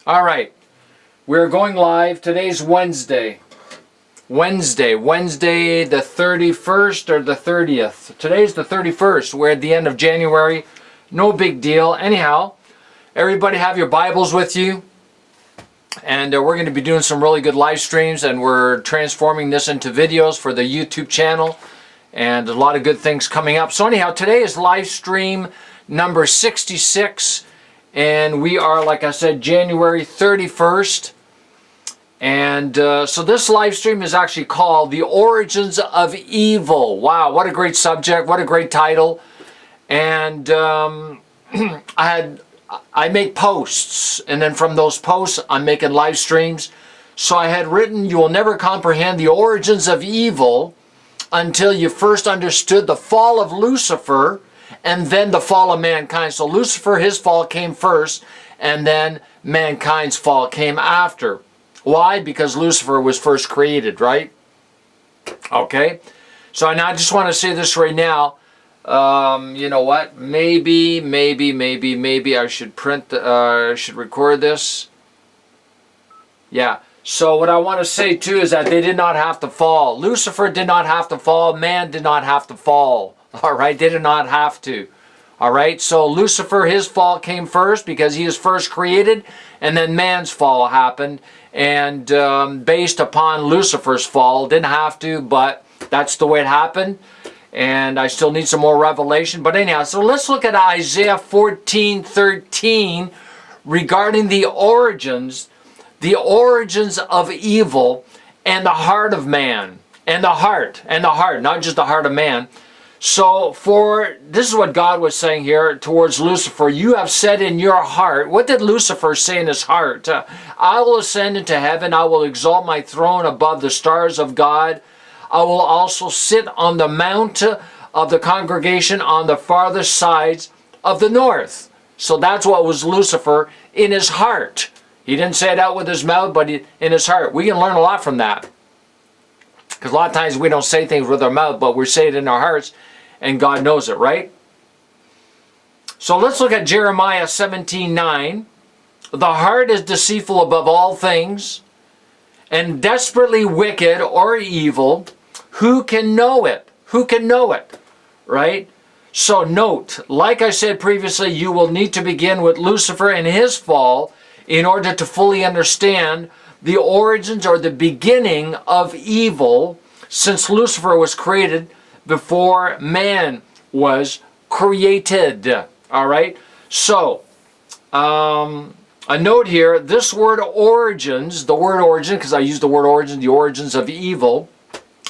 All right, we're going live. Today's Wednesday the 31st or the 30th. Today's the 31st. We're at the end of January. No big deal. Anyhow, everybody have your Bibles with you. And we're going to be doing some really good live streams, and we're transforming this into videos for the YouTube channel. And a lot of good things coming up. So anyhow, today is live stream number 66. And we are, like I said, January 31st. And so this live stream is actually called The Origins of Evil. Wow, what a great subject. What a great title. And I make posts. And then from those posts, I'm making live streams. So I had written, you will never comprehend the origins of evil until you first understood the fall of Lucifer and then the fall of mankind. So Lucifer, his fall came first, and then mankind's fall came after. Why? Because Lucifer was first created, right? Okay. So now I just want to say this right now. You know what? Maybe I should should record this. Yeah. So what I want to say too is that they did not have to fall. Lucifer did not have to fall. Man did not have to fall. All right, they did not have to. All right, so Lucifer, his fall came first because he was first created, and then man's fall happened. And based upon Lucifer's fall, didn't have to, but that's the way it happened. And I still need some more revelation. But anyhow, so let's look at Isaiah 14:13 regarding the origins of evil and the heart of man. And the heart, not just the heart of man. So this is what God was saying here towards Lucifer. You have said in your heart, what did Lucifer say in his heart? I will ascend into heaven. I will exalt my throne above the stars of God. I will also sit on the mount of the congregation on the farthest sides of the north. So that's what was Lucifer in his heart. He didn't say it out with his mouth, but in his heart. We can learn a lot from that. Because a lot of times we don't say things with our mouth, but we say it in our hearts. And God knows it, right? So let's look at Jeremiah 17:9. The heart is deceitful above all things and desperately wicked or evil. Who can know it? Who can know it? Right? So note, like I said previously, you will need to begin with Lucifer and his fall in order to fully understand the origins or the beginning of evil, since Lucifer was created before man was created. All right. So, a note here, this word origins, the word origin, because I use the word origin, the origins of evil,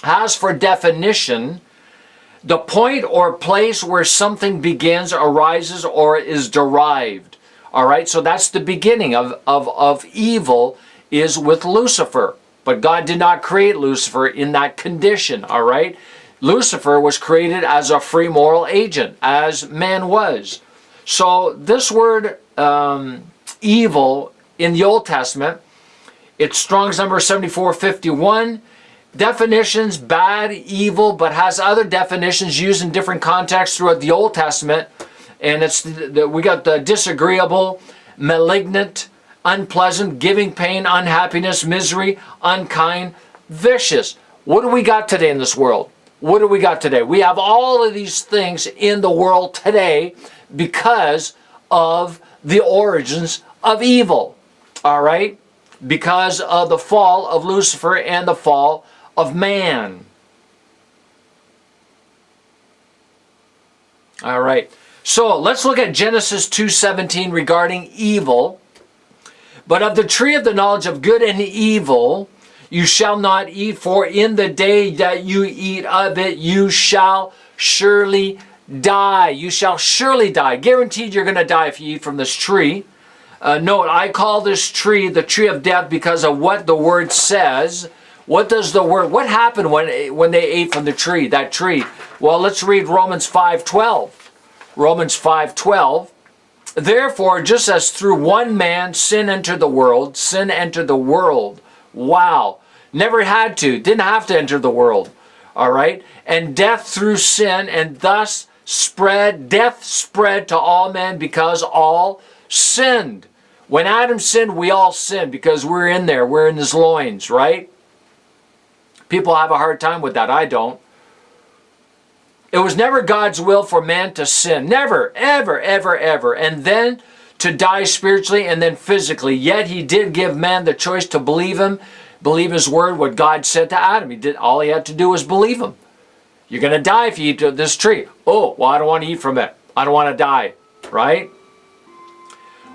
has for definition the point or place where something begins, arises, or is derived. All right. So that's the beginning of evil, is with Lucifer. But God did not create Lucifer in that condition. All right. Lucifer was created as a free moral agent, as man was. So this word evil in the Old Testament, it's Strong's number 7451. Definitions, bad, evil, but has other definitions used in different contexts throughout the Old Testament. And we got the disagreeable, malignant, unpleasant, giving pain, unhappiness, misery, unkind, vicious. What do we got today in this world? What do we got today? We have all of these things in the world today because of the origins of evil. All right? Because of the fall of Lucifer and the fall of man. All right. So let's look at Genesis 2:17 regarding evil. But of the tree of the knowledge of good and evil you shall not eat, for in the day that you eat of it, you shall surely die. You shall surely die. Guaranteed you're going to die if you eat from this tree. Note, I call this tree the tree of death because of what the word says. What happened when they ate from the tree, that tree? Well, let's read Romans 5:12. Romans 5:12. Therefore, just as through one man sin entered the world. Wow. Never had to. Didn't have to enter the world. All right. And death through sin, and thus death spread to all men because all sinned. When Adam sinned, we all sinned because we're in there. We're in his loins, right? People have a hard time with that. I don't. It was never God's will for man to sin. Never, ever, ever, ever. And then to die spiritually and then physically. Yet he did give man the choice to believe him, believe his word, what God said to Adam. All he had to do was believe him. You're going to die if you eat of this tree. Oh, well, I don't want to eat from it. I don't want to die, right?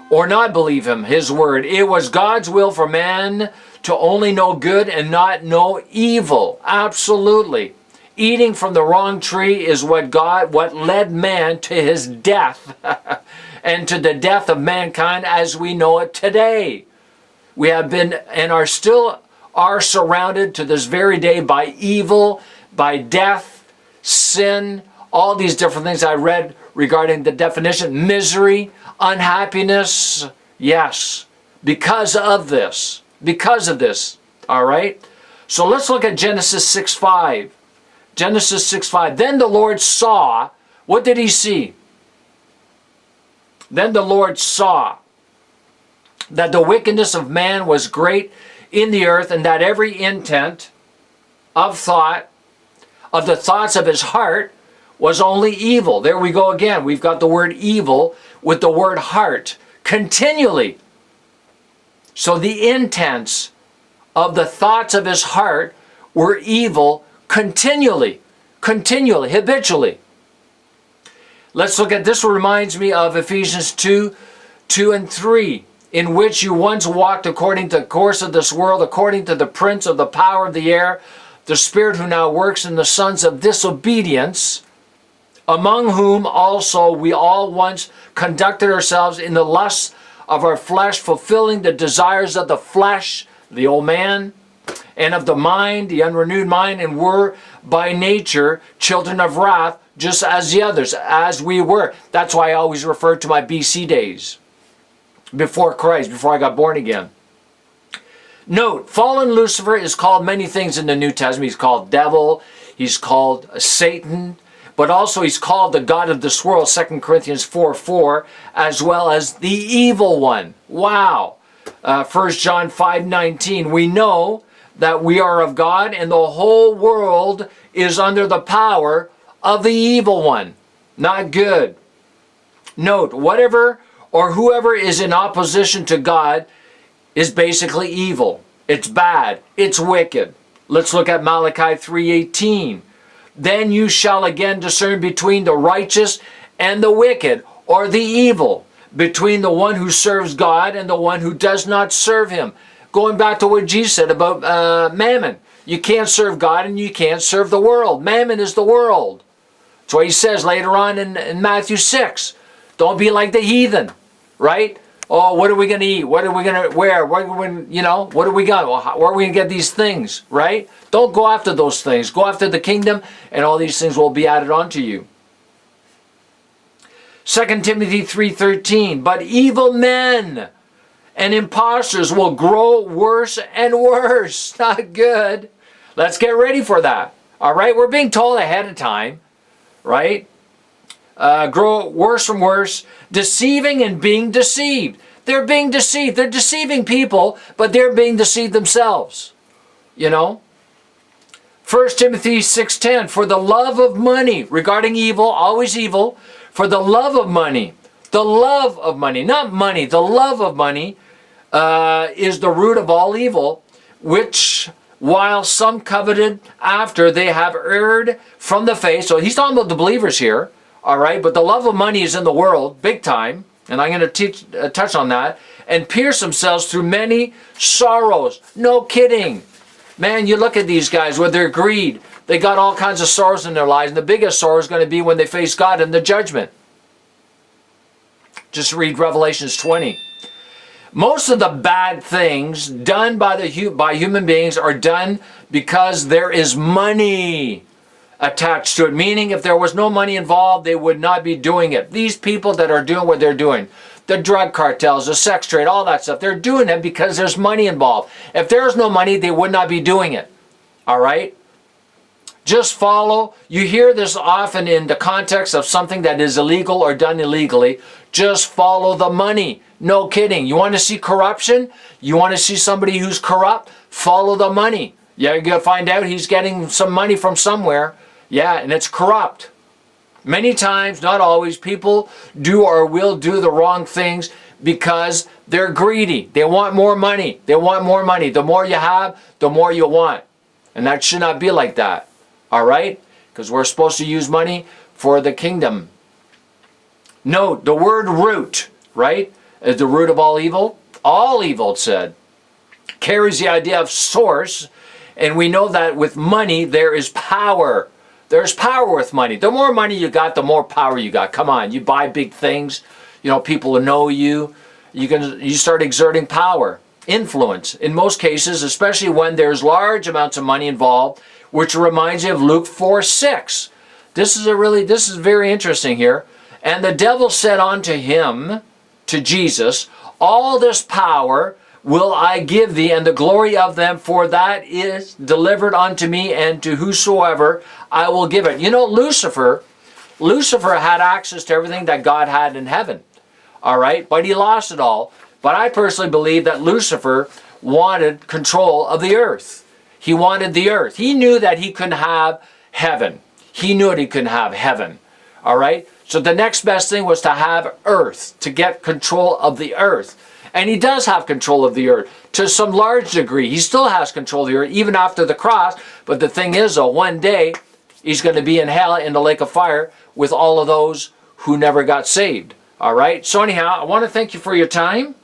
Or not believe him, his word. It was God's will for man to only know good and not know evil. Absolutely. Eating from the wrong tree is what led man to his death and to the death of mankind as we know it today. We have been and are still surrounded to this very day by evil, by death, sin, all these different things I read regarding the definition, misery, unhappiness. Yes, because of this, all right? So let's look at Genesis 6:5. Genesis 6:5. Then the Lord saw, what did he see? Then the Lord saw that the wickedness of man was great in the earth, and that every intent of the thoughts of his heart was only evil. There we go again. We've got the word evil with the word heart continually. So the intents of the thoughts of his heart were evil continually, habitually. Let's look at this. Reminds me of Ephesians 2 and 3, in which you once walked according to the course of this world, according to the prince of the power of the air, the spirit who now works in the sons of disobedience, among whom also we all once conducted ourselves in the lusts of our flesh, fulfilling the desires of the flesh, the old man, and of the mind, the unrenewed mind, and were by nature children of wrath, just as the others, as we were. That's why I always refer to my BC days, before Christ, before I got born again. Note, fallen Lucifer is called many things in the New Testament. He's called devil, he's called Satan, but also he's called the god of this world, 2 Corinthians 4:4, as well as the evil one. Wow. 1 John 5:19, we know that we are of God and the whole world is under the power of the evil one. Not good. Note, whatever or whoever is in opposition to God is basically evil. It's bad. It's wicked. Let's look at Malachi 3:18. Then you shall again discern between the righteous and the wicked, or the evil, between the one who serves God and the one who does not serve him. Going back to what Jesus said about mammon. You can't serve God and you can't serve the world. Mammon is the world. That's what he says later on in Matthew 6. Don't be like the heathen, right? Oh, what are we going to eat? What are we going to wear? What are we got? Where are we going to get these things, right? Don't go after those things. Go after the kingdom, and all these things will be added onto you. 2 Timothy 3:13, but evil men and impostors will grow worse and worse. Not good. Let's get ready for that. All right, we're being told ahead of time, right? Grow worse and worse, deceiving and being deceived. They're being deceived. They're deceiving people, but they're being deceived themselves. You know? 1 Timothy 6:10, for the love of money, regarding evil, always evil, for the love of money, not money, the love of money is the root of all evil, which while some coveted after, they have erred from the faith. So he's talking about the believers here. All right, but the love of money is in the world, big time, and I'm going to touch on that, and pierce themselves through many sorrows. No kidding. Man, you look at these guys with their greed. They got all kinds of sorrows in their lives, and the biggest sorrow is going to be when they face God in the judgment. Just read Revelations 20. Most of the bad things done by human beings are done because there is money attached to it, meaning if there was no money involved, they would not be doing it. These people that are doing what they're doing, the drug cartels, the sex trade, all that stuff, they're doing it because there's money involved. If there's no money, they would not be doing it. All right? Just follow. You hear this often in the context of something that is illegal or done illegally. Just follow the money. No kidding. You want to see corruption? You want to see somebody who's corrupt? Follow the money. Yeah, you're going to find out he's getting some money from somewhere. Yeah, and it's corrupt. Many times, not always, people do or will do the wrong things because they're greedy. They want more money. They want more money. The more you have, the more you want. And that should not be like that. All right? Because we're supposed to use money for the kingdom. Note, the word root, right, is the root of all evil. All evil, it said, carries the idea of source. And we know that with money, there is power. There's power with money. The more money you got, the more power you got. Come on, you buy big things. You know, people know you. You start exerting power, influence. In most cases, especially when there's large amounts of money involved, which reminds you of Luke 4:6. This is very interesting here. And the devil said unto him, to Jesus, all this power will I give thee, and the glory of them, for that is delivered unto me, and to whosoever I will give it. You know, Lucifer had access to everything that God had in heaven. All right, but he lost it all. But I personally believe that Lucifer wanted control of the earth. He wanted the earth. He knew that he couldn't have heaven. He knew that he couldn't have heaven. All right, so the next best thing was to have earth, to get control of the earth. And he does have control of the earth to some large degree. He still has control of the earth, even after the cross. But the thing is, though, one day he's going to be in hell, in the lake of fire, with all of those who never got saved. All right. So anyhow, I want to thank you for your time.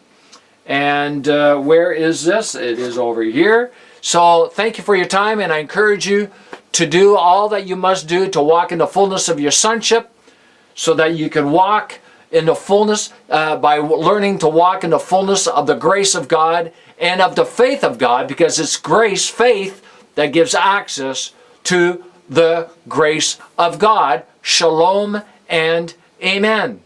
And where is this? It is over here. So thank you for your time, and I encourage you to do all that you must do to walk in the fullness of your sonship, so that you can walk in the fullness by learning to walk in the fullness of the grace of God and of the faith of God, because it's grace, faith, that gives access to the grace of God. Shalom and amen.